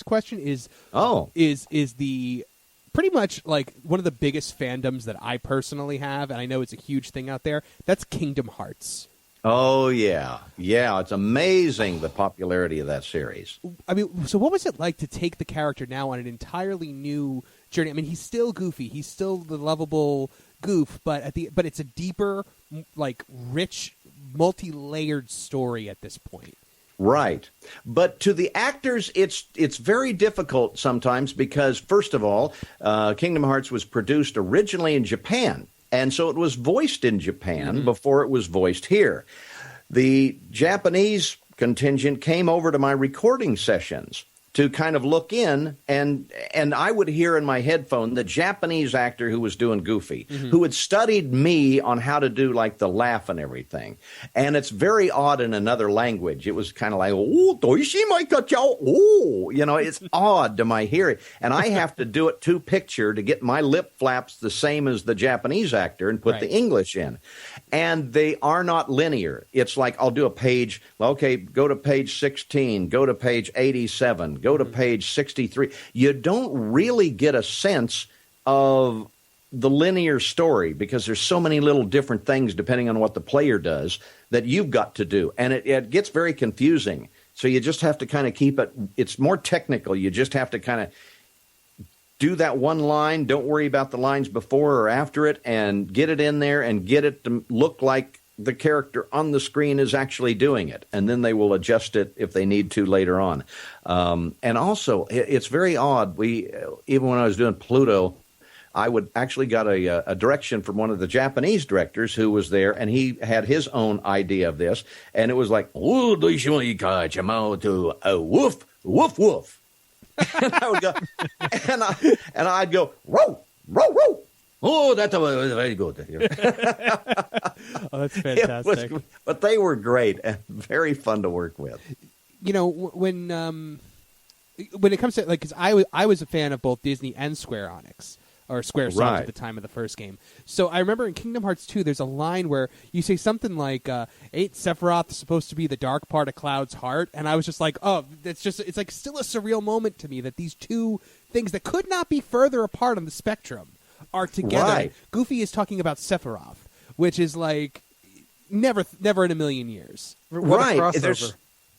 question is Oh. is the pretty much like one of the biggest fandoms that I personally have, and I know it's a huge thing out there. That's Kingdom Hearts. Oh, yeah. Yeah, it's amazing the popularity of that series. I mean, so what was it like to take the character now on an entirely new journey? I mean, he's still Goofy. He's still the lovable goof, but it's a deeper, like, rich, multi-layered story at this point. Right. But to the actors, it's very difficult sometimes because, first of all, Kingdom Hearts was produced originally in Japan. And so it was voiced in Japan before it was voiced here. The Japanese contingent came over to my recording sessions to kind of look in, and I would hear in my headphone the Japanese actor who was doing Goofy, who had studied me on how to do like the laugh and everything. And it's very odd in another language. It was kind of like, oh, it's odd to my hearing. And I have to do it to picture to get my lip flaps the same as the Japanese actor and put the English in. And they are not linear. It's like I'll do a page, okay, go to page 16, go to page 87, go to page 63. You don't really get a sense of the linear story because there's so many little different things depending on what the player does that you've got to do. And it gets very confusing. So you just have to kind of keep it. It's more technical. You just have to kind of do that one line. Don't worry about the lines before or after it and get it in there and get it to look like the character on the screen is actually doing it, and then they will adjust it if they need to later on. And also, it's very odd. Even when I was doing Pluto, I would actually got a direction from one of the Japanese directors who was there, and he had his own idea of this, and it was like, woof, woof, woof. And I would go, and I'd go, row, row, row. Oh, that was very good. Oh, that's fantastic. But they were great and very fun to work with. You know, when it comes to, like, because I was a fan of both Disney and Square Enix, or Squaresoft at the time of the first game. So I remember in Kingdom Hearts 2, there's a line where you say something like, ain't Sephiroth supposed to be the dark part of Cloud's heart? And I was just like, oh, it's like still a surreal moment to me that these two things that could not be further apart on the spectrum are together. Right. Goofy is talking about Sephiroth, which is like never in a million years. What right. a crossover.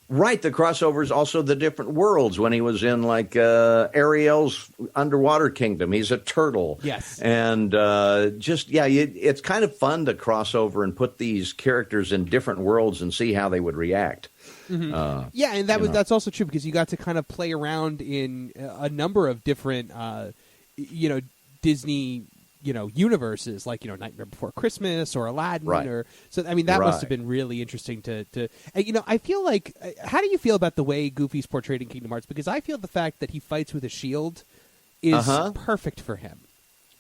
Right. The crossover is also the different worlds. When he was in like Ariel's underwater kingdom, he's a turtle. Yes. And it's kind of fun to cross over and put these characters in different worlds and see how they would react. Mm-hmm. And that's also true because you got to kind of play around in a number of different, Disney, universes, like, Nightmare Before Christmas or Aladdin. Right. That must have been really interesting to I feel like, how do you feel about the way Goofy's portrayed in Kingdom Hearts? Because I feel the fact that he fights with a shield is perfect for him.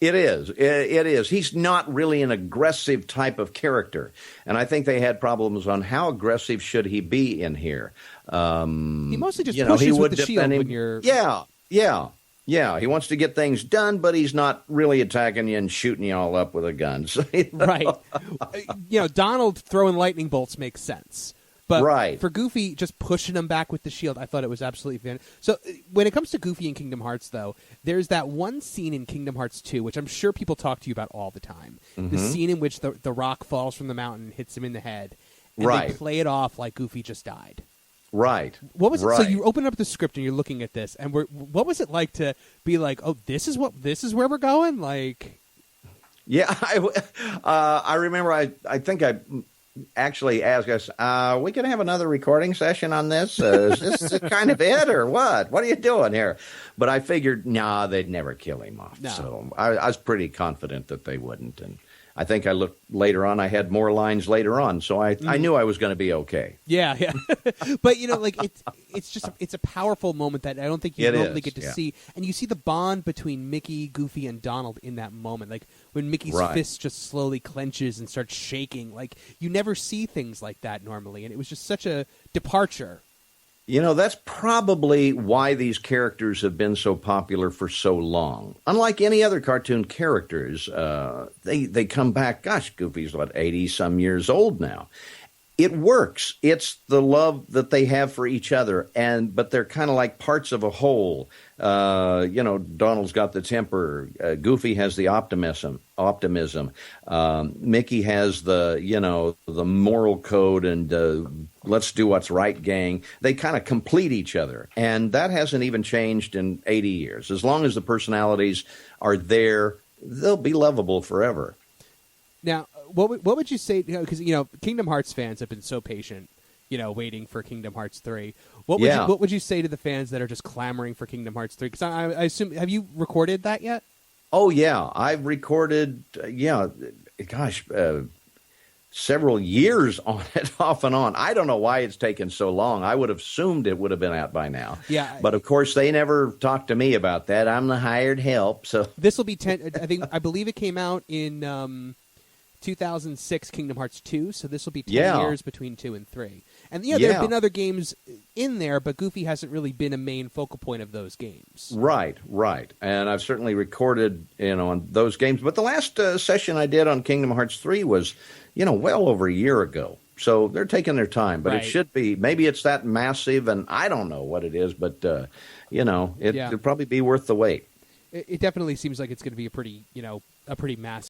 It is. It is. He's not really an aggressive type of character. And I think they had problems on how aggressive should he be in here. He mostly just pushes with the shield when you're... Yeah, he wants to get things done, but he's not really attacking you and shooting you all up with a gun. So, Right. Donald throwing lightning bolts makes sense. But for Goofy, just pushing him back with the shield, I thought it was absolutely fantastic. So when it comes to Goofy in Kingdom Hearts, though, there's that one scene in Kingdom Hearts 2, which I'm sure people talk to you about all the time. The scene in which the rock falls from the mountain, hits him in the head, and they play it off like Goofy just died. Right. What was it? So you open up the script and you're looking at this, and what was it like to be like, oh, this is where we're going? Like, yeah, I remember. I think I actually asked us, we can have another recording session on this? Is this kind of it or what? What are you doing here? But I figured, they'd never kill him off. No. So I was pretty confident that they wouldn't. And I think I looked later on. I had more lines later on, so I knew I was going to be okay. Yeah. But it's a powerful moment that I don't think you normally get to see, and you see the bond between Mickey, Goofy, and Donald in that moment. Like when Mickey's fist just slowly clenches and starts shaking. Like you never see things like that normally, and it was just such a departure. That's probably why these characters have been so popular for so long. Unlike any other cartoon characters, they come back, gosh, Goofy's, 80-some years old now. It works. It's the love that they have for each other, but they're kind of like parts of a whole. Donald's got the temper. Goofy has the optimism. Mickey has the moral code and let's do what's right, gang. They kind of complete each other, and that hasn't even changed in 80 years. As long as the personalities are there, they'll be lovable forever. Now, what would you say? Because Kingdom Hearts fans have been so patient, waiting for Kingdom Hearts 3. What would you say to the fans that are just clamoring for Kingdom Hearts 3? Because I assume, have you recorded that yet? Oh yeah, I've recorded. Several years on it, off and on. I don't know why it's taken so long. I would have assumed it would have been out by now. Yeah, but of course they never talked to me about that. I'm the hired help. So this will be 10. I believe it came out in 2006, Kingdom Hearts 2. So this will be 10 years between 2 and 3. And there have been other games in there, but Goofy hasn't really been a main focal point of those games. Right. And I've certainly recorded, on those games. But the last session I did on Kingdom Hearts 3 was, well over a year ago. So they're taking their time. But It should be, maybe it's that massive, and I don't know what it is, but, it'll probably be worth the wait. It definitely seems like it's going to be a pretty massive